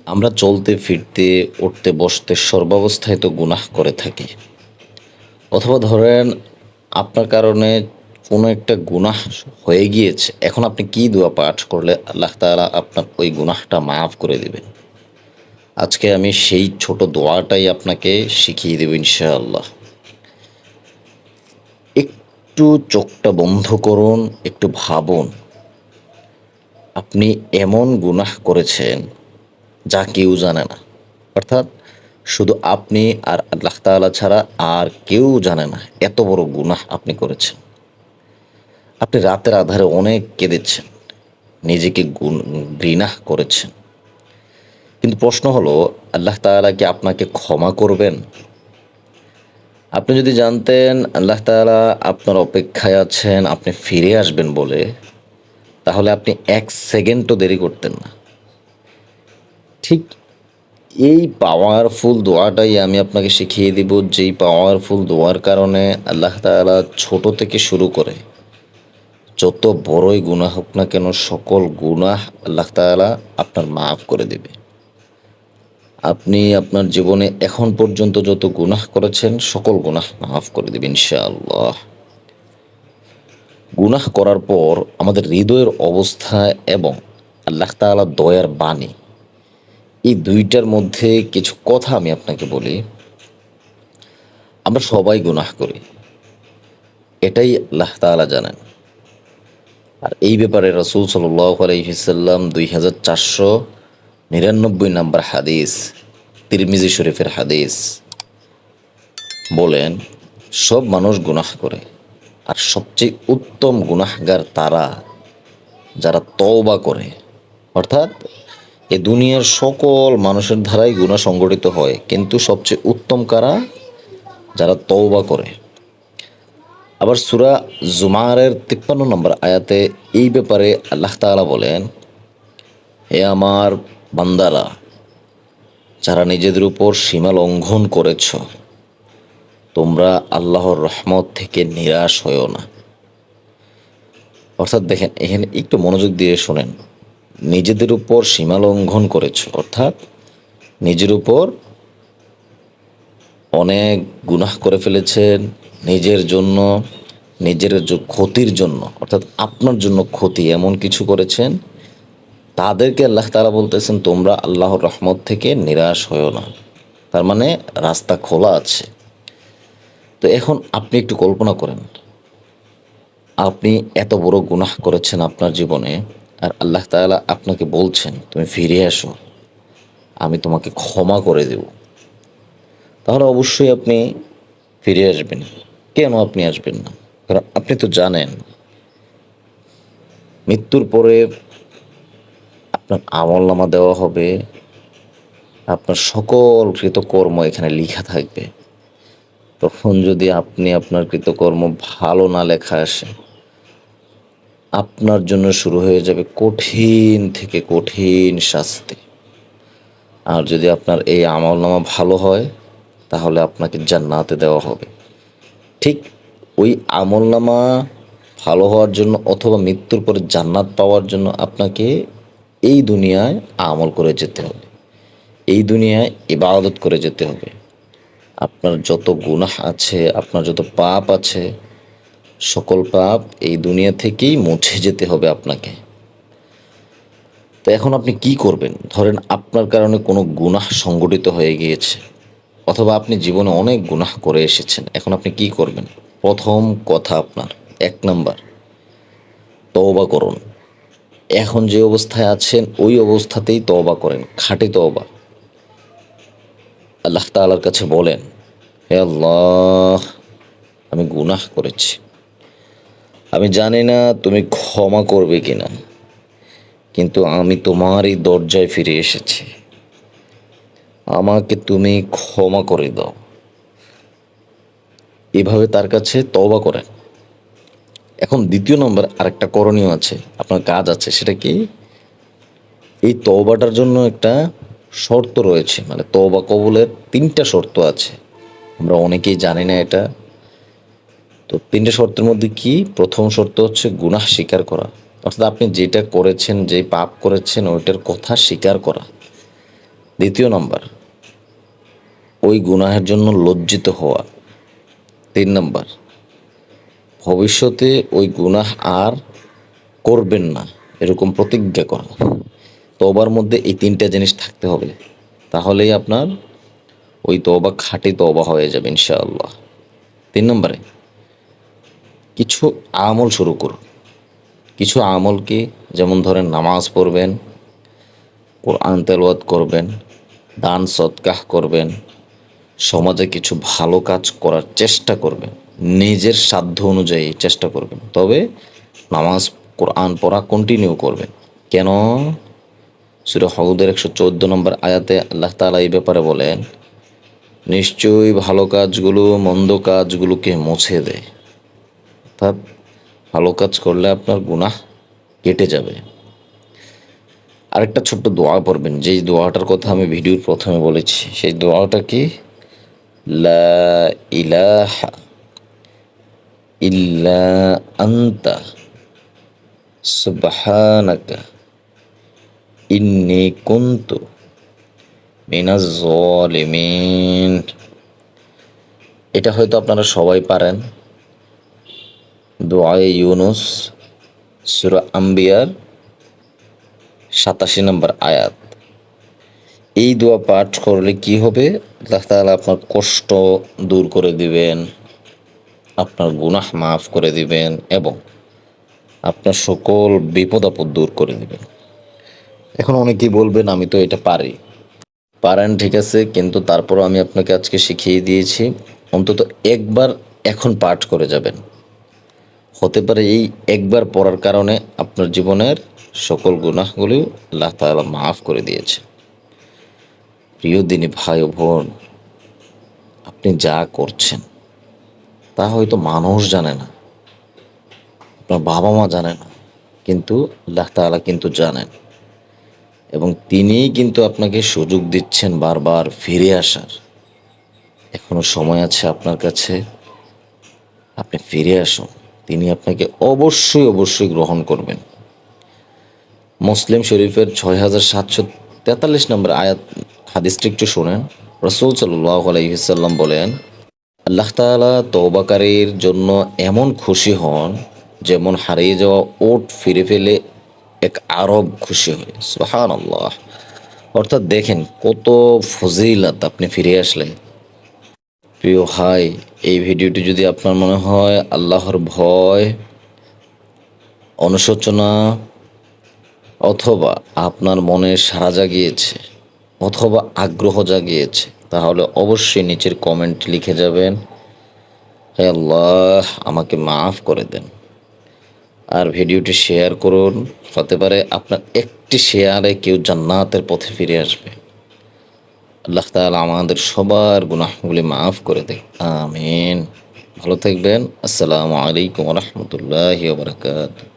আমরা চলতে ফিরতে উঠতে বসতে সর্বাবস্থায় তো গুনাহ করে থাকি। অথবা ধরেন আপনার কারণে কোনো একটা গুনাহ হয়ে গিয়েছে, এখন আপনি কি দোয়া পাঠ করলে আল্লাহ তাআলা আপনার ওই গুনাহটা মাফ করে দিবেন। আজকে আমি সেই ছোট দোয়াটাই আপনাকে শিখিয়ে দেব ইনশাআল্লাহ। একটু চোখটা বন্ধ করুন, একটু ভাবুন আপনি এমন গুনাহ করেছেন যা কেউ জানে না। অর্থাৎ শুধু আপনি আর আল্লাহ তাআলা ছাড়া আর কেউ জানে না এত বড় গুনাহ আপনি করেছেন। আপনি রাতের আঁধারে অনেক কেঁদেছেন, নিজেকে ঘৃণা করেছেন। কিন্তু প্রশ্ন হলো আল্লাহ তাআলা কি আপনাকে ক্ষমা করবেন? আপনি যদি জানতেন আল্লাহ তাআলা আপনার অপেক্ষায় আছেন আপনি ফিরে আসবেন বলে, তাহলে আপনি ১ সেকেন্ডও দেরি করতেন না। ঠিক এই পাওয়ারফুল দোয়াটাই আমি আপনাকে শিখিয়ে দিব, যেই পাওয়ারফুল দোয়ার কারণে আল্লাহ তাআলা ছোট থেকে শুরু করে যত বড়ই গুনাহ হোক না কেন সকল গুনাহ আল্লাহ তাআলা আপনার মাফ করে দেবে। আপনি আপনার জীবনে এখন পর্যন্ত যত গুনাহ করেছেন সকল গুনাহ মাফ করে দেবে ইনশাআল্লাহ। গুনাহ করার পর আমাদের হৃদয়ের অবস্থা এবং আল্লাহ তাআলার দয়ার বাণী, এই দুইটার মধ্যে কিছু কথা আমি আপনাকে বলি। আমরা সবাই গুনাহ করি, এটাই আল্লাহ তাআলা জানেন। আর এই ব্যাপারে রাসূল সাল্লাল্লাহু আলাইহি ওয়াসাল্লাম 2499 নম্বর হাদিস, তিরমিজি শরীফের হাদিস, বলেন সব মানুষ গুনাহ করে আর সবচেয়ে উত্তম গুনাহগার তারা যারা তওবা করে। অর্থাৎ এ দুনিয়ার সকল মানুষের দ্বারাই গুনাহ সংগঠিত হয়, কিন্তু সবচেয়ে উত্তম কারা? যারা তওবা করে। আবার সূরা জুমারের ৫৩ নম্বর আয়াতে এই ব্যাপারে আল্লাহ তাআলা বলেন, হে আমার বান্দারা, যারা নিজেদের উপর সীমা লঙ্ঘন করেছ, তোমরা আল্লাহর রহমত থেকে নিরাশ হইও না। অর্থাৎ দেখেন, এখানে একটু মনোযোগ দিয়ে শোনেন। নিজেদের উপর সীমা লঙ্ঘন করেছ, অর্থাৎ নিজের উপর অনেক গুনাহ করে ফেলেছেন, নিজের জন্য, নিজের ক্ষতির জন্য, অর্থাৎ আপনার জন্য ক্ষতি এমন কিছু করেছেন, তাদেরকে আল্লাহ তাআলা বলতেছেন তোমরা আল্লাহর রহমত থেকে নিরাশ হইও না। তার মানে রাস্তা খোলা আছে। তো এখন আপনি একটু কল্পনা করেন, আপনি এত বড় গুনাহ করেছেন আপনার জীবনে, আর আল্লাহ তাআলা আপনাকে বলছেন তুমি ফিরে আসো, আমি তোমাকে ক্ষমা করে দেব। তাহলে অবশ্যই আপনি ফিরে আসবেন। কেন আপনি আসবেন না? কারণ আপনি তো জানেন মৃত্যুর পরে আপনার আমলনামা দেওয়া হবে, আপনার সকল কৃতকর্ম এখানে লিখা থাকবে। তখন যদি আপনি আপনার কৃতকর্ম ভালো না লেখা আসে, আপনার জন্য শুরু হয়ে যাবে কঠিন থেকে কঠিন শাস্তি। আর যদি আপনার এই আমলনামা ভালো হয়, তাহলে আপনাকে জান্নাতে দেওয়া হবে। ঠিক ওই আমলনামা ভালো হওয়ার জন্য অথবা মৃত্যুর পরে জান্নাত পাওয়ার জন্য আপনাকে এই দুনিয়ায় আমল করে যেতে হবে, এই দুনিয়ায় ইবাদত করে যেতে হবে। আপনার যত গুনাহ আছে, আপনার যত পাপ আছে, সকল পাপ এই দুনিয়া থেকেই মুছে যেতে হবে আপনাকে। তো এখন আপনি কি করবেন? ধরেন আপনার কারণে কোনো গুনাহ সংগঠিত হয়ে গিয়েছে, অথবা আপনি জীবনে অনেক গুনাহ করে এসেছেন, এখন আপনি কি করবেন? প্রথম কথা আপনার ১ নাম্বার, তওবা করুন। এখন যে অবস্থায় আছেন ওই অবস্থাতেই তওবা করেন, খাঁটি তওবা। আল্লাহ তাআলার কাছে বলেন, হে আল্লাহ, আমি গুনাহ করেছি, আমি জানি না তুমি ক্ষমা করবে কিনা, কিন্তু আমি তোমারই দরজায় ফিরে এসেছি, আমাকে তুমি ক্ষমা করে দাও। এভাবে তার কাছে তওবা করেন। এখন দ্বিতীয় নম্বর আরেকটা করণীয় আছে, আপনার কাজ আছে। সেটা কি? এই তওবাটার জন্য একটা শর্ত রয়েছে, মানে তওবা কবুলের ৩টা শর্ত আছে। আমরা অনেকেই জানি না এটা। তো ৩টে শর্তের মধ্যে কি? প্রথম শর্ত হচ্ছে গুনাহ স্বীকার করা। অর্থাৎ আপনি যেটা করেছেন, যে পাপ করেছেন ওইটার কথা স্বীকার করা। দ্বিতীয় নাম্বার, ওই গুনাহের জন্য লজ্জিত হওয়া। 3 নাম্বার, ভবিষ্যতে ওই গুনাহ আর করবেন না এরকম প্রতিজ্ঞা করা। তওবার মধ্যে এই 3টা জিনিস থাকতে হবে, তাহলেই আপনার ওই তওবা খাঁটি তওবা হয়ে যাবে ইনশাআল্লাহ। 3 নম্বরে, কিছু আমল শুরু করুন। কিছু আমল কি? যেমন ধরেন নামাজ পড়বেন, কোরআন তেলাওয়াত করবেন, দান সদকাহ করবেন, সমাজে কিছু ভালো কাজ করার চেষ্টা করবেন, নিজের সাধ্য অনুযায়ী চেষ্টা করবেন। তবে নামাজ কোরআন পড়া কন্টিনিউ করবেন। কেন? সূরা হুদের 114 নম্বর আয়াতে আল্লাহ তাআলা এই ব্যাপারে বলেন, নিশ্চয়ই ভালো কাজগুলো মন্দ কাজগুলোকে মুছে দেয়। অর্থাৎ ভালো কাজ করলে আপনার গুনাহ কেটে যাবে। আরেকটা ছোট্ট দোয়া পড়বেন, যেই দোয়াটার কথা আমি ভিডিওর প্রথমে বলেছি। সেই দোয়াটা কি? লা ইলাহা ইল্লা আনতা সুবহানাকা ইন্নী কুনতু মিনাজ জালিমিন। এটা হয়তো আপনারা সবাই পারেন। দোয়ায়ে ইউনুস, সূরা আম্বিয়ার 87 নম্বর আয়াত। এই দোয়া পাঠ করলে কি হবে? আল্লাহ তাআলা আপনার কষ্ট দূর করে দিবেন, আপনার গুনাহ মাফ করে দিবেন এবং আপনার সকল বিপদ আপদ দূর করে দিবেন। এখন অনেকেই বলবেন, আমি তো এটা পারি। পারেন, ঠিক আছে, কিন্তু তারপরও আমি আপনাকে আজকে শিখিয়ে দিয়েছি, অন্তত একবার এখন পাঠ করে যাবেন। হতে পারে এই একবার পড়ার কারণে আপনার জীবনের সকল গুনাহগুলি আল্লাহ তাআলা মাফ করে দিয়েছে। প্রিয় দিনী ভাই ও বোন, আপনি যা করছেন তা হয়তো মানুষ জানে না, আপনার বাবা মা জানে না, কিন্তু আল্লাহ তাআলা কিন্তু জানেন এবং তিনিই কিন্তু আপনাকে সুযোগ দিচ্ছেন বারবার ফিরে আসার। এখনো সময় আছে আপনার কাছে, আপনি ফিরে আসুন। তিনি আপনাকে অবশ্যই অবশ্যই গ্রহণ করবেন। মুসলিম শরীফের 6743 নম্বর আয়াত হাদিসটি একটু শোনেন। রাসূল সাল্লাল্লাহু আলাইহি ওয়াসাল্লাম বলেন, আল্লাহ তাআলা তওবাকারীর জন্য এমন খুশি হন যেমন হারিয়ে যাওয়া উট ফিরে পেলে এক আরব খুশি হয়। সুবহানাল্লাহ। অর্থাৎ দেখেন কত ফজিলত আপনি ফিরে আসলে। প্রিয় ভাই, এই ভিডিওটি যদি আপনার মনে হয় আল্লাহর ভয়, অনুশোচনা অথবা আপনার মনে সাড়া জাগিয়েছে অথবা আগ্রহ জাগিয়েছে, তাহলে অবশ্যই নিচের কমেন্ট লিখে যাবেন, হে আল্লাহ আমাকে মাফ করে দেন। আর ভিডিওটি শেয়ার করুন, হতে পারে আপনার একটি শেয়ারে কেউ জান্নাতের পথে ফিরে আসবে। আল্লাহ তাআলা আমাদের সবার গুনাহগুলি মাফ করে দেয়, আমিন। ভালো থাকবেন। আসসালামু আলাইকুম ওয়া রাহমাতুল্লাহি ওয়া বারাকাতুহু।